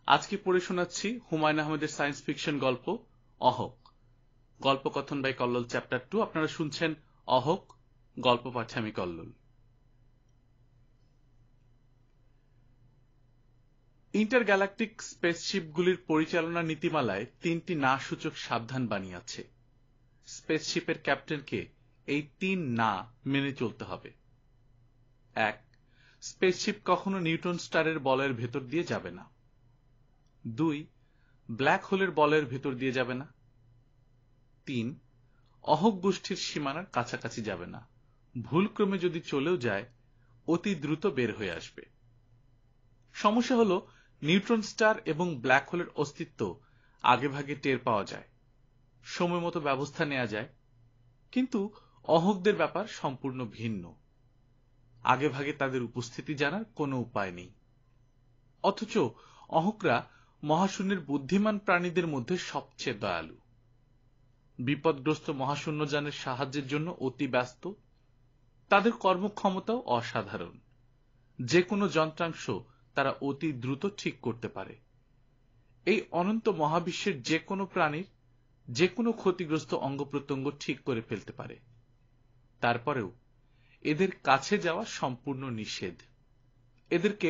আজকে পড়ে শোনাচ্ছি হুমায়ুন আহমেদের সায়েন্স ফিকশন গল্প অহক। গল্প কথন বাই কল্লোল চ্যাপ্টার 2। আপনারা শুনছেন অহক, গল্প পাঠে আমি কল্লোল। ইন্টারগ্যালাকটিক স্পেসশিপগুলির পরিচালনা নীতিমালায় 3টি না সূচক সাবধান বাণী আছে। স্পেসশিপের ক্যাপ্টেনকে এই 3 না মেনে চলতে হবে। 1. স্পেসশিপ কখনো নিউটন স্টারের বলয়ের ভেতর দিয়ে যাবে না। 2. ব্ল্যাক হোলের বলয়ের ভেতর দিয়ে যাবে না। 3. অহক গোষ্ঠীর সীমানার কাছাকাছি যাবে না। ভুলক্রমে যদি চলেও যায়, অতি দ্রুত বের হয়ে আসবে। সমস্যা হলো, নিউট্রন স্টার এবং ব্ল্যাক হোলের অস্তিত্ব আগেভাগে টের পাওয়া যায়, সময় মতো ব্যবস্থা নেওয়া যায়, কিন্তু অহকদের ব্যাপার সম্পূর্ণ ভিন্ন। আগেভাগে তাদের উপস্থিতি জানার কোনো উপায় নেই। অথচ অহকরা মহাশূন্যের বুদ্ধিমান প্রাণীদের মধ্যে সবচেয়ে দয়ালু। বিপদগ্রস্ত মহাশূন্যযানের সাহায্যের জন্য অতি ব্যস্ত। তাদের কর্মক্ষমতাও অসাধারণ। যে কোনো যন্ত্রাংশ তারা অতি দ্রুত ঠিক করতে পারে। এই অনন্ত মহাবিশ্বের যে কোনো প্রাণীর যে কোনো ক্ষতিগ্রস্ত অঙ্গ প্রত্যঙ্গ ঠিক করে ফেলতে পারে। তারপরেও এদের কাছে যাওয়া সম্পূর্ণ নিষেধ। এদেরকে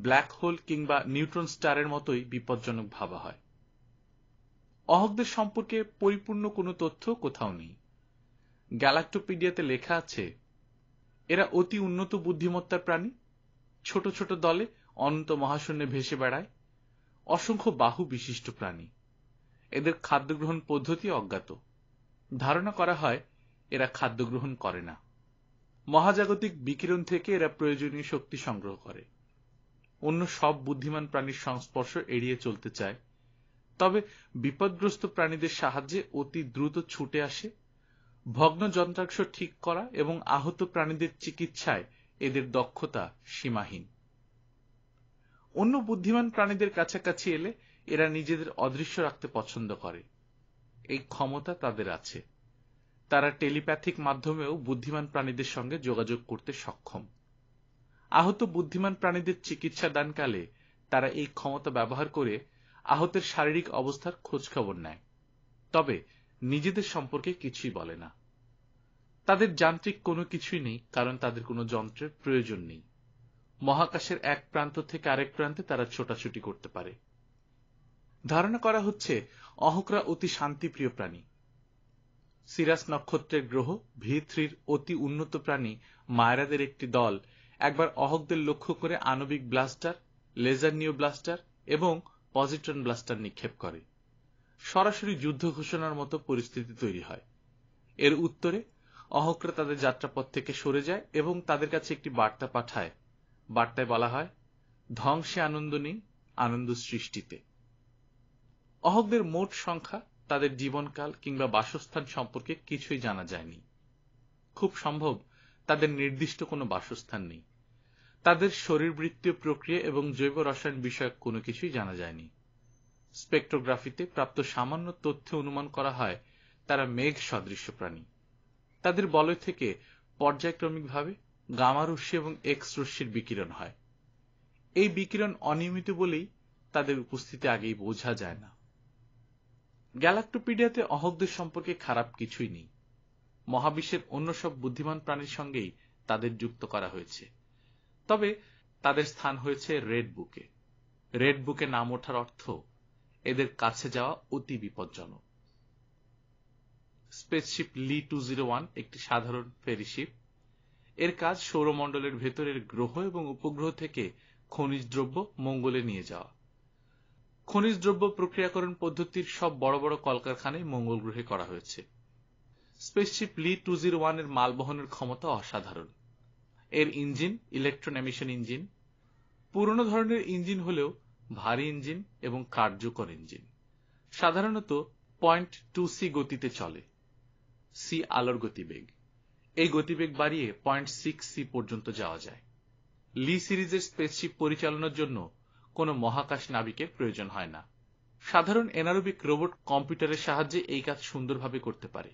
ব্ল্যাক হোল কিংবা নিউট্রন স্টারের মতোই বিপজ্জনক ভাবা হয়। অহকদের সম্পর্কে পরিপূর্ণ কোনো তথ্য কোথাও নেই। গ্যালাক্টোপিডিয়াতে লেখা আছে, এরা অতি উন্নত বুদ্ধিমত্তার প্রাণী, ছোট ছোট দলে অনন্ত মহাশূন্যে ভেসে বেড়ায়, অসংখ্য বাহু বিশিষ্ট প্রাণী। এদের খাদ্য গ্রহণ পদ্ধতি অজ্ঞাত। ধারণা করা হয় এরা খাদ্য গ্রহণ করে না। মহাজাগতিক বিকিরণ থেকে এরা প্রয়োজনীয় শক্তি সংগ্রহ করে। অন্য সব বুদ্ধিমান প্রাণীর সংস্পর্শ এড়িয়ে চলতে চায়, তবে বিপদগ্রস্ত প্রাণীদের সাহায্যে অতি দ্রুত ছুটে আসে। ভগ্ন যন্ত্রাংশ ঠিক করা এবং আহত প্রাণীদের চিকিৎসায় এদের দক্ষতা সীমাহীন। অন্য বুদ্ধিমান প্রাণীদের কাছাকাছি এলে এরা নিজেদের অদৃশ্য রাখতে পছন্দ করে। এই ক্ষমতা তাদের আছে। তারা টেলিপ্যাথিক মাধ্যমেও বুদ্ধিমান প্রাণীদের সঙ্গে যোগাযোগ করতে সক্ষম। আহত বুদ্ধিমান প্রাণীদের চিকিৎসা দানকালে তারা এই ক্ষমতা ব্যবহার করে আহতের শারীরিক অবস্থার খোঁজখবর নেয়, তবে নিজেদের সম্পর্কে কিছুই বলে না। তাদের যান্ত্রিক কোনো কিছুই নেই, কারণ তাদের কোনো যন্ত্রের প্রয়োজন নেই। মহাকাশের এক প্রান্ত থেকে আরেক প্রান্তে তারা ছোটাছুটি করতে পারে। ধারণা করা হচ্ছে অহকরা অতি শান্তিপ্রিয় প্রাণী। সিরাস নক্ষত্রের গ্রহ V3 অতি উন্নত প্রাণী মায়রাদের একটি দল একবার অহকদের লক্ষ্য করে আণবিক ব্লাস্টার, লেজার নিও ব্লাস্টার এবং পজিট্রন ব্লাস্টার নিক্ষেপ করে। সরাসরি যুদ্ধ ঘোষণার মতো পরিস্থিতি তৈরি হয়। এর উত্তরে অহকরা তাদের যাত্রাপথ থেকে সরে যায় এবং তাদের কাছে একটি বার্তা পাঠায়। বার্তায় বলা হয়, ধ্বংসে আনন্দ নেই, আনন্দ সৃষ্টিতে। অহকদের মোট সংখ্যা, তাদের জীবনকাল কিংবা বাসস্থান সম্পর্কে কিছুই জানা যায়নি। খুব সম্ভব তাদের নির্দিষ্ট কোনো বাসস্থান নেই। তাদের শরীরবৃত্তীয় প্রক্রিয়া এবং জৈব রসায়ন বিষয়ক কোনো কিছুই জানা যায়নি। স্পেকট্রোগ্রাফিতে প্রাপ্ত সামান্য তথ্যে অনুমান করা হয় তারা মেঘ সদৃশ্য প্রাণী। তাদের বলয় থেকে পর্যায়ক্রমিকভাবে গামা রশ্মি এবং এক্স রশ্মির বিকিরণ হয়। এই বিকিরণ অনিয়মিত বলেই তাদের উপস্থিতি আগেই বোঝা যায় না। গ্যালাক্টোপিডিয়াতে অহকদের সম্পর্কে খারাপ কিছুই নেই। মহাবিশ্বের অন্য সব বুদ্ধিমান প্রাণীর সঙ্গেই তাদের যুক্ত করা হয়েছে, তবে তাদের স্থান হয়েছে রেড বুকে। রেড বুকে নাম ওঠার অর্থ এদের কাছে যাওয়া অতি বিপজ্জনক। স্পেসশিপ লি 201 একটি সাধারণ ফেরিশিপ। এর কাজ সৌরমণ্ডলের ভেতরের গ্রহ এবং উপগ্রহ থেকে খনিজ দ্রব্য মঙ্গলে নিয়ে যাওয়া। খনিজ দ্রব্য প্রক্রিয়াকরণ পদ্ধতির সব বড় বড় কলকারখানাই মঙ্গল গ্রহে করা হয়েছে। স্পেসশিপ লি 201 এর মাল বহনের ক্ষমতা অসাধারণ। এর ইঞ্জিন ইলেকট্রন এমিশন ইঞ্জিন। পুরনো ধরনের ইঞ্জিন হলেও ভারী ইঞ্জিন এবং কার্যকর ইঞ্জিন। সাধারণত 0.2c গতিতে চলে। সি আলোর গতিবেগ। এই গতিবেগ বাড়িয়ে 0.6c পর্যন্ত যাওয়া যায়। লি সিরিজের স্পেসশিপ পরিচালনার জন্য কোনো মহাকাশ নাবিকের প্রয়োজন হয় না। সাধারণ এনারোবিক রোবট কম্পিউটারের সাহায্যে এই কাজ সুন্দরভাবে করতে পারে।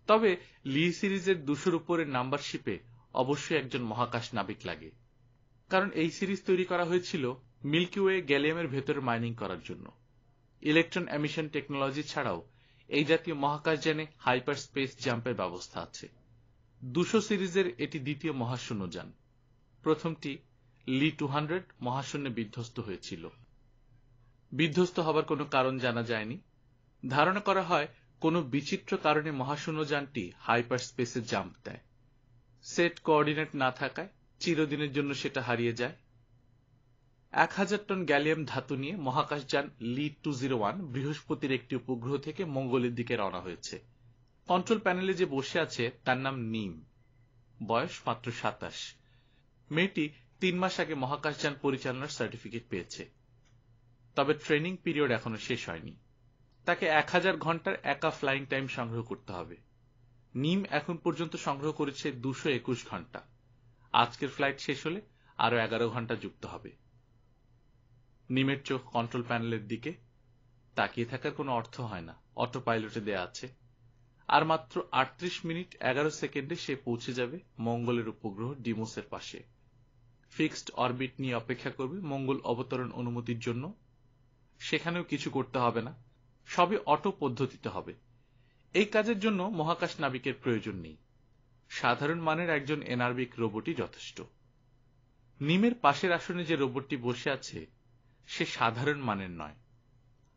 তবে লি সিরিজের 200-র উপরের নাম্বারশিপে অবশ্যই একজন মহাকাশ নাবিক লাগে, কারণ এই সিরিজ তৈরি করা হয়েছিল মিল্কি ওয়ে গ্যালিয়ামের ভেতরে মাইনিং করার জন্য। ইলেকট্রন এমিশন টেকনোলজি ছাড়াও এই জাতীয় মহাকাশযানে হাইপার স্পেস জাম্পের ব্যবস্থা আছে। 200 সিরিজের এটি দ্বিতীয় মহাশূন্যযান। প্রথমটি লি 200 মহাশূন্যে বিধ্বস্ত হয়েছিল। বিধ্বস্ত হবার কোনো কারণ জানা যায়নি। ধারণা করা হয় কোনো বিচিত্র কারণে মহাশূন্যযানটি হাইপার স্পেসে জাম্প দেয়। সেট কোঅর্ডিনেট না থাকায় চিরদিনের জন্য সেটা হারিয়ে যায়। 1000 টন গ্যালিয়াম ধাতু নিয়ে মহাকাশযান লি 201 বৃহস্পতির একটি উপগ্রহ থেকে মঙ্গলের দিকে রওনা হয়েছে। কন্ট্রোল প্যানেলে যে বসে আছে তার নাম নিম। বয়স মাত্র 27। মেয়েটি 3 মাস আগে মহাকাশযান পরিচালনার সার্টিফিকেট পেয়েছে। তবে ট্রেনিং পিরিয়ড এখনো শেষ হয়নি। তাকে 1000 ঘন্টার একা ফ্লাইং টাইম সংগ্রহ করতে হবে। নিম এখন পর্যন্ত সংগ্রহ করেছে 221 ঘন্টা। আজকের ফ্লাইট শেষ হলে আরো 11 ঘন্টা যুক্ত হবে। নিমের চোখ কন্ট্রোল প্যানেলের দিকে। তাকিয়ে থাকার কোনো অর্থ হয় না, অটো পাইলটে দেয়া আছে। আর মাত্র 38 মিনিট 11 সেকেন্ডে সে পৌঁছে যাবে মঙ্গলের উপগ্রহ ডিমোসের পাশে। ফিক্সড অরবিট নিয়ে অপেক্ষা করবে মঙ্গল অবতরণ অনুমতির জন্য। সেখানেও কিছু করতে হবে না, সবই অটো পদ্ধতিতে হবে। এই কাজের জন্য মহাকাশ নাবিকের প্রয়োজন নেই। সাধারণ মানের একজন এনারবিক রোবটই যথেষ্ট। নিমের পাশের আসনে যে রোবটটি বসে আছে সে সাধারণ মানের নয়।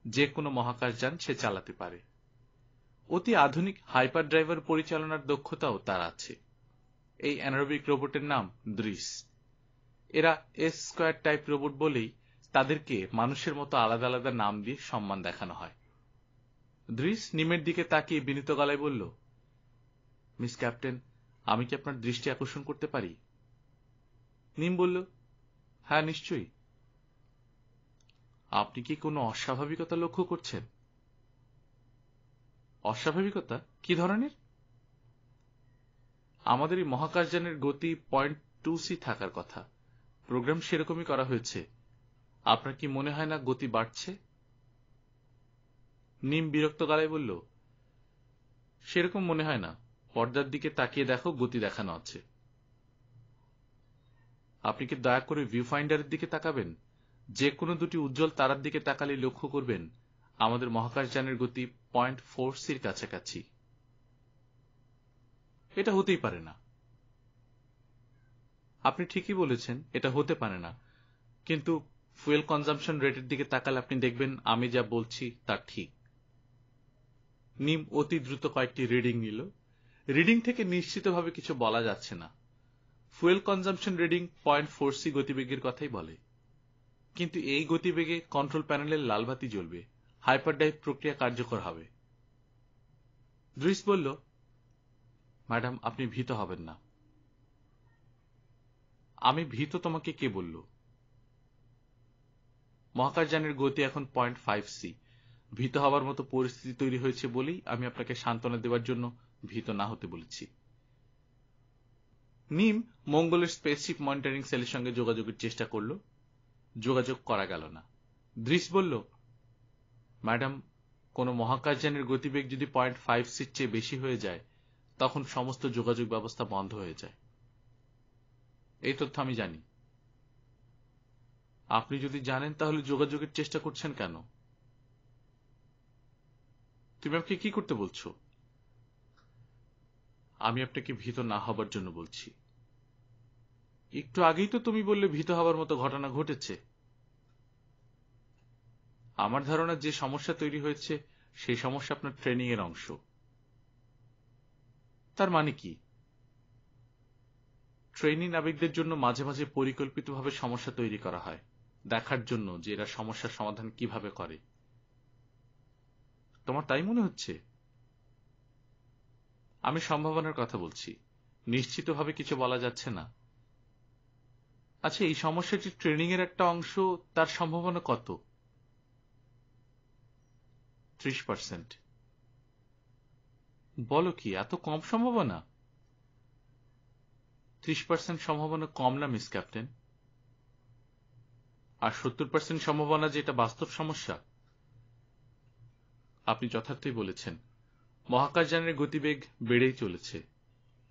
যে কোনো মহাকাশযান সে চালাতে পারে। অতি আধুনিক হাইপার ড্রাইভার পরিচালনার দক্ষতাও তার আছে। এই অ্যানারোবিক রোবটের নাম দৃশ। এরা S² টাইপ রোবট বলেই তাদেরকে মানুষের মতো আলাদা আলাদা নাম দিয়ে সম্মান দেখানো হয়। দৃশ নিমের দিকে তাকিয়ে বিনীত গলায় বলল, মিস ক্যাপ্টেন, আমি কি আপনার দৃষ্টি আকর্ষণ করতে পারি? নিম বলল, হ্যাঁ নিশ্চয়ই। আপনি কি কোনো অস্বাভাবিকতা লক্ষ্য করছেন? অস্বাভাবিকতা কি ধরনের? আমাদের এই মহাকাশযানের গতি 0.2c থাকার কথা। প্রোগ্রাম সেরকমই করা হয়েছে। আপনার কি মনে হয় না গতি বাড়ছে? নিম বিরক্ত গলায় বলল, সেরকম মনে হয় না। পর্দার দিকে তাকিয়ে দেখো, গতি দেখানো আছে। আপনি কি দয়া করে ভিউ ফাইন্ডারের দিকে তাকাবেন? যে কোনো দুটি উজ্জ্বল তারার দিকে তাকালে লক্ষ্য করবেন আমাদের মহাকাশযানের গতি 0.4cর কাছাকাছি। এটা হতেই পারে না। আপনি ঠিকই বলেছেন, এটা হতে পারে না। কিন্তু ফুয়েল কনজাম্পশন রেটের দিকে তাকালে আপনি দেখবেন আমি যা বলছি তা ঠিক। নিম অতি দ্রুত কয়েকটি রিডিং নিল। রিডিং থেকে নিশ্চিতভাবে কিছু বলা যাচ্ছে না। ফুয়েল কনজাম্পশন রিডিং 0.4c গতিবেগের কথাই বলে। কিন্তু এই গতিবেগে কন্ট্রোল প্যানেলের লালবাতি জ্বলবে, হাইপারডাইভ প্রক্রিয়া কার্যকর হবে। দৃশ বলল, ম্যাডাম আপনি ভীত হবেন না। আমি ভীত তোমাকে কে বলল? মহাকাশযানের গতি এখন 0.5c। ভীত হবার মতো পরিস্থিতি তৈরি হয়েছে বলেই আমি আপনাকে সান্ত্বনা দেওয়ার জন্য ভীত না হতে বলেছি। নিম মঙ্গলের স্পেসশিপ মনিটরিং সেলের সঙ্গে যোগাযোগের চেষ্টা করল। যোগাযোগ করা গেল না। দৃশ বলল, ম্যাডাম, কোন মহাকাশযানের গতিবেগ যদি 0.5cর চেয়ে বেশি হয়ে যায় তখন সমস্ত যোগাযোগ ব্যবস্থা বন্ধ হয়ে যায়। এই তথ্য আমি জানি। আপনি যদি জানেন তাহলে যোগাযোগের চেষ্টা করছেন কেন? তুমি আমাকে কি করতে বলছো? আমি আপনাকে ভীত না হবার জন্য বলছি। একটু আগেই তো তুমি বললে ভীত হবার মতো ঘটনা ঘটেছে। আমার ধারণা যে সমস্যা তৈরি হয়েছে সেই সমস্যা আপনার ট্রেনিং এর অংশ। তার মানে কি? ট্রেনি নাবিকদের জন্য মাঝে মাঝে পরিকল্পিতভাবে সমস্যা তৈরি করা হয়, দেখার জন্য যে এরা সমস্যার সমাধান কিভাবে করে। তোমার তাই মনে হচ্ছে? আমি সম্ভাবনার কথা বলছি, নিশ্চিতভাবে কিছু বলা যাচ্ছে না। আচ্ছা, এই সমস্যাটি ট্রেনিং এর একটা অংশ, তার সম্ভাবনা কত? 30%। বলো কি, এত কম সম্ভাবনা? 30% সম্ভাবনা কম না মিস ক্যাপ্টেন। আর 70% সম্ভাবনা যে এটা বাস্তব সমস্যা। আপনি যথার্থই বলেছেন। মহাকাশযানের গতিবেগ বেড়েই চলেছে।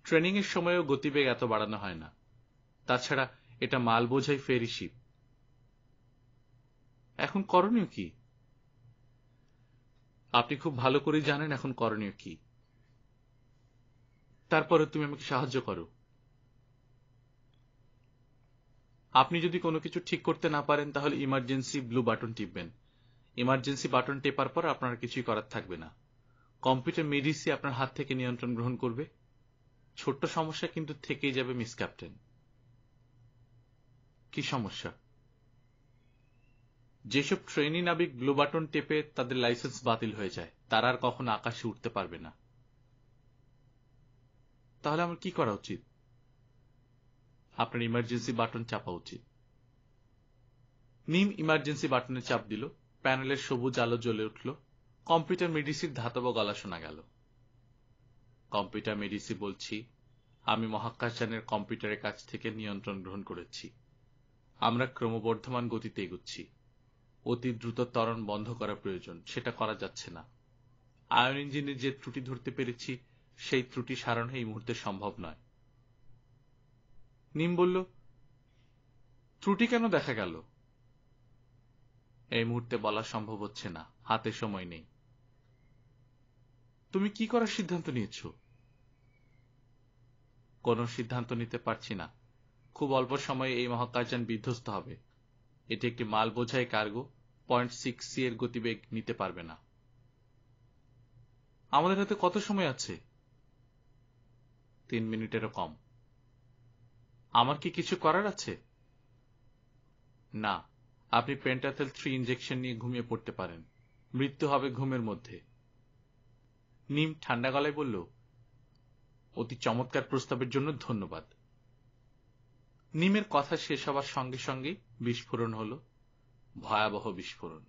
ট্রেনিং এর সময়ও গতিবেগ এত বাড়ানো হয় না। তাছাড়া এটা মাল বোঝাই ফেরি শিপ। এখন করণীয় কি? আপনি খুব ভালো করে জানেন এখন করণীয় কি। তারপরে তুমি আমাকে সাহায্য করো। আপনি যদি কোনো কিছু ঠিক করতে না পারেন তাহলে ইমার্জেন্সি ব্লু বাটন টিপবেন। ইমার্জেন্সি বাটন টেপার পর আপনার কিছুই করার থাকবে না। কম্পিউটার মেডিসি আপনার হাত থেকে নিয়ন্ত্রণ গ্রহণ করবে। ছোট্ট সমস্যা কিন্তু থেকেই যাবে মিস ক্যাপ্টেন। কি সমস্যা? যেসব ট্রেনি নাবিক ব্লু বাটন টেপে তাদের লাইসেন্স বাতিল হয়ে যায়, তারা আর কখনো আকাশে উঠতে পারবে না। তাহলে আমার কি করা উচিত? আপনার ইমার্জেন্সি বাটন চাপা উচিত। নিম ইমার্জেন্সি বাটনে চাপ দিল। প্যানেলের সবুজ আলো জ্বলে উঠল। কম্পিউটার মেডিসির ধাতব গলা শোনা গেল। কম্পিউটার মেডিসি বলছি, আমি মহাকাশযানের কম্পিউটারের কাছ থেকে নিয়ন্ত্রণ গ্রহণ করেছি। আমরা ক্রমবর্ধমান গতিতে এগুচ্ছি। অতি দ্রুত ত্বরণ বন্ধ করা প্রয়োজন, সেটা করা যাচ্ছে না। আয়ন ইঞ্জিনের যে ত্রুটি ধরতে পেরেছি, সেই ত্রুটি সারানো এই মুহূর্তে সম্ভব নয়। নিম বলল, ত্রুটি কেন দেখা গেল? এই মুহূর্তে বলা সম্ভব হচ্ছে না, হাতে সময় নেই। তুমি কি করার সিদ্ধান্ত নিয়েছ? কোনো সিদ্ধান্ত নিতে পারছি না। খুব অল্প সময়ে এই মহাকাশযান বিধ্বস্ত হবে। এটি একটি মাল বোঝাই কার্গো, 0.6 সি এর গতিবেগ নিতে পারবে না। আমাদের হাতে কত সময় আছে? 3 মিনিটেরও কম। আমার কি কিছু করার আছে? না, আপনি পেন্টাথেল 3 ইনজেকশন নিয়ে ঘুমিয়ে পড়তে পারেন। মৃত্যু হবে ঘুমের মধ্যে। নিম ঠান্ডা গলায় বলল, অতি চমৎকার প্রস্তাবের জন্য ধন্যবাদ। নিমের কথা শেষ হবার সঙ্গে সঙ্গেই বিস্ফোরণ হল, ভয়াবহ বিস্ফোরণ।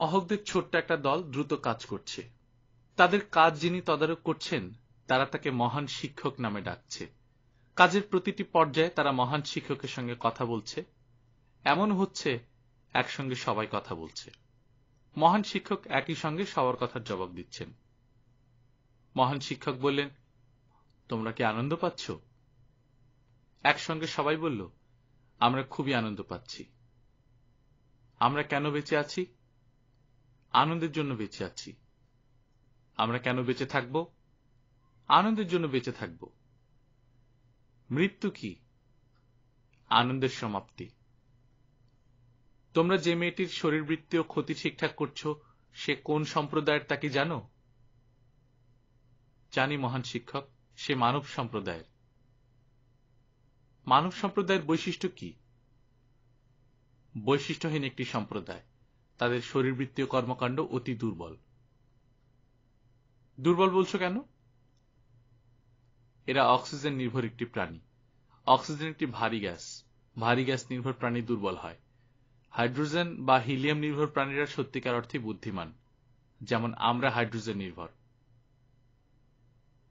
অহকদের ছোট্ট একটা দল দ্রুত কাজ করছে। তাদের কাজ যিনি তদারক করছেন, তারা তাকে মহান শিক্ষক নামে ডাকছে। কাজের প্রতিটি পর্যায়ে তারা মহান শিক্ষকের সঙ্গে কথা বলছে। এমন হচ্ছে একসঙ্গে সবাই কথা বলছে। মহান শিক্ষক একই সঙ্গে সবার কথার জবাব দিচ্ছেন। মহান শিক্ষক বললেন, তোমরা কি আনন্দ পাচ্ছ? একসঙ্গে সবাই বলল, আমরা খুবই আনন্দ পাচ্ছি। আমরা কেন বেঁচে আছি? আনন্দের জন্য বেঁচে আছি। আমরা কেন বেঁচে থাকব? আনন্দের জন্য বেঁচে থাকব। মৃত্যু কি? আনন্দের সমাপ্তি। তোমরা যে মেয়েটির শরীরবৃত্তীয় ক্ষতি ঠিকঠাক করছো, সে কোন সম্প্রদায়ের তা কি জানো? জানি মহান শিক্ষক, সে মানব সম্প্রদায়ের। মানব সম্প্রদায়ের বৈশিষ্ট্য কি? বৈশিষ্ট্যহীন একটি সম্প্রদায়। তাদের শরীরবৃত্তীয় কর্মকাণ্ড অতি দুর্বল। দুর্বল বলছো কেন? এরা অক্সিজেন নির্ভর একটি প্রাণী। অক্সিজেন একটি ভারী গ্যাস। ভারী গ্যাস নির্ভর প্রাণী দুর্বল হয়। হাইড্রোজেন বা হিলিয়াম নির্ভর প্রাণীরা সত্যিকার অর্থে বুদ্ধিমান, যেমন আমরা হাইড্রোজেন নির্ভর।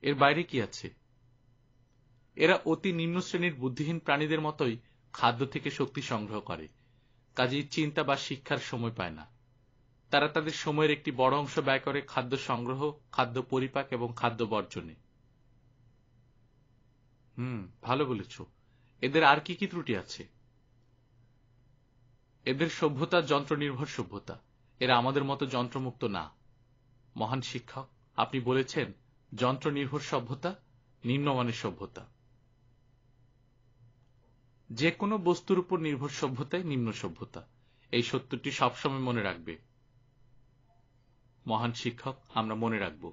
এর বাইরে কি আছে? এরা অতি নিম্ন শ্রেণীর বুদ্ধিহীন প্রাণীদের মতোই খাদ্য থেকে শক্তি সংগ্রহ করে, কাজেই চিন্তা বা শিক্ষার সময় পায় না। তারা তাদের সময়ের একটি বড় অংশ ব্যয় করে খাদ্য সংগ্রহ, খাদ্য পরিপাক এবং খাদ্য বর্জনে। ভালো বলেছ। এদের আর কি কি ত্রুটি আছে? এদের সভ্যতা যন্ত্র নির্ভর সভ্যতা। এরা আমাদের মতো যন্ত্রমুক্ত না। মহান শিক্ষক, আপনি বলেছেন যন্ত্র নির্ভর সভ্যতা নিম্নমানের সভ্যতা। যে কোনো বস্তুর উপর নির্ভর সভ্যতাই নিম্ন সভ্যতা। এই সত্যটি সবসময় মনে রাখবে। মহান শিক্ষক, আমরা মনে রাখব।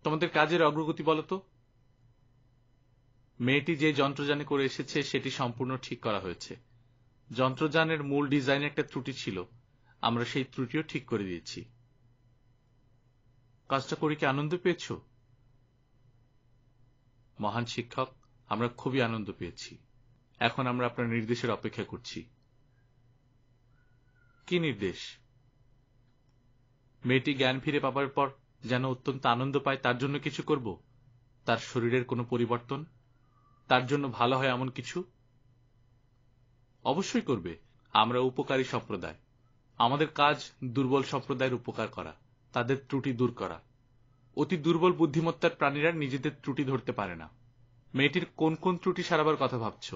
তোমাদের কাজের অগ্রগতি বলো তো। মেয়েটি যে যন্ত্রযানে করে এসেছে সেটি সম্পূর্ণ ঠিক করা হয়েছে। যন্ত্রযানের মূল ডিজাইনে একটা ত্রুটি ছিল, আমরা সেই ত্রুটিও ঠিক করে দিয়েছি। কাজটা করে কি আনন্দ পেয়েছ? মহান শিক্ষক, আমরা খুবই আনন্দ পেয়েছি। এখন আমরা আপনার নির্দেশের অপেক্ষা করছি। কি নির্দেশ? মেয়েটি জ্ঞান ফিরে পাবার পর যেন অত্যন্ত আনন্দ পায় তার জন্য কিছু করব। তার শরীরের কোনো পরিবর্তন, তার জন্য ভালো হয় এমন কিছু? অবশ্যই করবে। আমরা উপকারী সম্প্রদায়। আমাদের কাজ দুর্বল সম্প্রদায়ের উপকার করা, তাদের ত্রুটি দূর করা। অতি দুর্বল বুদ্ধিমত্তার প্রাণীরা নিজেদের ত্রুটি ধরতে পারে না। মেয়েটির কোন কোন ত্রুটি সারাবার কথা ভাবছ?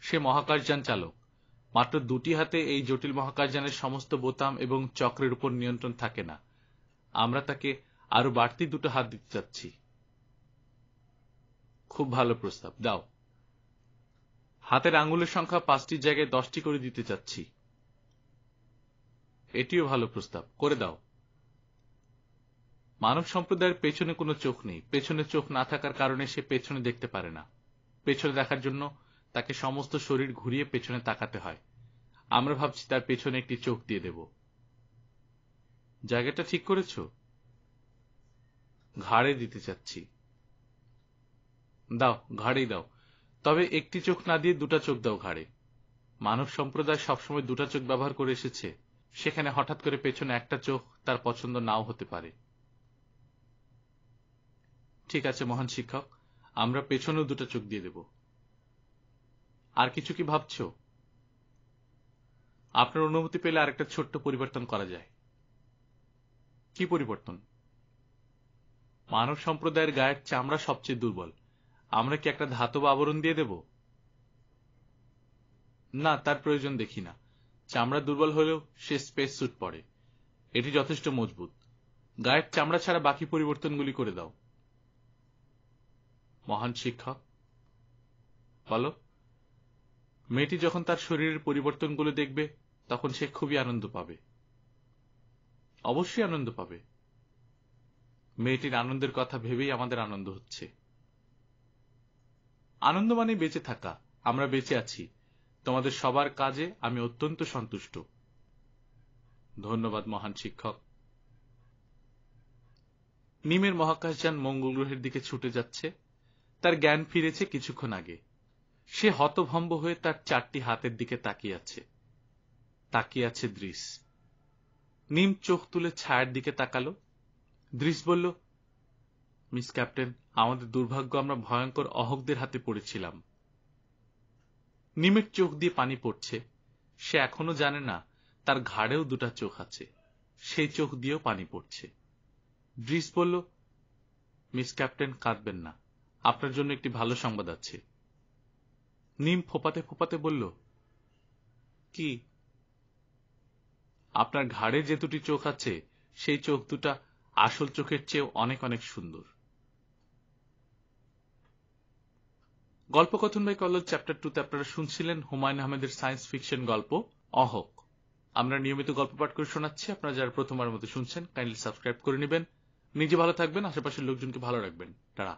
সে মহাকাশযান চালক। মাত্র দুটি হাতে এই জটিল মহাকাশযানের সমস্ত বোতাম এবং চক্রের উপর নিয়ন্ত্রণ থাকে না। আমরা তাকে আরো বাড়তি দুটো হাত দিতে চাচ্ছি। খুব ভালো প্রস্তাব, দাও। হাতের আঙুলের সংখ্যা 5টির জায়গায় 10টি করে দিতে চাচ্ছি। এটিও ভালো প্রস্তাব, করে দাও। মানব সম্প্রদায়ের পেছনে কোনো চোখ নেই। পেছনে চোখ না থাকার কারণে সে পেছনে দেখতে পারে না। পেছনে দেখার জন্য তাকে সমস্ত শরীর ঘুরিয়ে পেছনে তাকাতে হয়। আমরা ভাবছি তার পেছনে একটি চোখ দিয়ে দেব। জায়গাটা ঠিক করেছ? ঘাড়ে দিতে চাচ্ছি। দাও, ঘাড়েই দাও। তবে একটি চোখ না দিয়ে দুটা চোখ দাও ঘাড়ে। মানব সম্প্রদায় সবসময় দুটা চোখ ব্যবহার করে এসেছে। সেখানে হঠাৎ করে পেছনে একটা চোখ তার পছন্দ নাও হতে পারে। ঠিক আছে মহান শিক্ষক, আমরা পেছনেও দুটা চোখ দিয়ে দেব। আর কিছু কি ভাবছ? আপনার অনুমতি পেলে আরেকটা ছোট্ট পরিবর্তন করা যায়। কি পরিবর্তন? মানব সম্প্রদায়ের গায়ের চামড়া সবচেয়ে দুর্বল। আমরা কি একটা ধাতব আবরণ দিয়ে দেব? না, তার প্রয়োজন দেখি না। চামড়া দুর্বল হলেও সে স্পেস স্যুট পরে। এটি যথেষ্ট মজবুত। গায়ের চামড়া ছাড়া বাকি পরিবর্তনগুলি করে দাও। মহান শিক্ষক, বলো। মেয়েটি যখন তার শরীরের পরিবর্তনগুলো দেখবে তখন সে খুবই আনন্দ পাবে। অবশ্যই আনন্দ পাবে। মেয়েটির আনন্দের কথা ভেবেই আমাদের আনন্দ হচ্ছে। আনন্দ মানে বেঁচে থাকা। আমরা বেঁচে আছি। তোমাদের সবার কাজে আমি অত্যন্ত সন্তুষ্ট। ধন্যবাদ মহান শিক্ষক। নিমের মহাকাশযান মঙ্গল গ্রহের দিকে ছুটে যাচ্ছে। তার জ্ঞান ফিরেছে কিছুক্ষণ আগে। সে হতভম্ব হয়ে তার 4টি হাতের দিকে তাকিয়ে আছে দৃশ। নিম চোখ তুলে ছায়ার দিকে তাকালো। দৃশ বলল, মিস ক্যাপ্টেন, আমাদের দুর্ভাগ্য আমরা ভয়ঙ্কর অহকদের হাতে পড়েছিলাম। নিমের চোখ দিয়ে পানি পড়ছে। সে এখনো জানে না তার ঘাড়েও দুটা চোখ আছে। সেই চোখ দিয়েও পানি পড়ছে। দৃশ বলল, মিস ক্যাপ্টেন, কাঁদবেন না। আপনার জন্য একটি ভালো সংবাদ আছে। নিম ফোপাতে ফোপাতে বলল, কি? আপনার ঘাড়ে যে দুটি চোখ আছে সেই চোখ দুটা আসল চোখের চেয়েও অনেক অনেক সুন্দর। গল্পকথন বাই কল্লোল চ্যাপ্টার 2 তে আপনারা শুনছিলেন হুমায়ুন আহমেদের সায়েন্স ফিকশন গল্প অহক। আমরা নিয়মিত গল্প পাঠ করে শোনাচ্ছি। আপনারা যারা প্রথমবারের মতো শুনছেন কাইন্ডলি সাবস্ক্রাইব করে নেবেন। নিজে ভালো থাকবেন, আশেপাশের লোকজনকে ভালো রাখবেন। টাটা।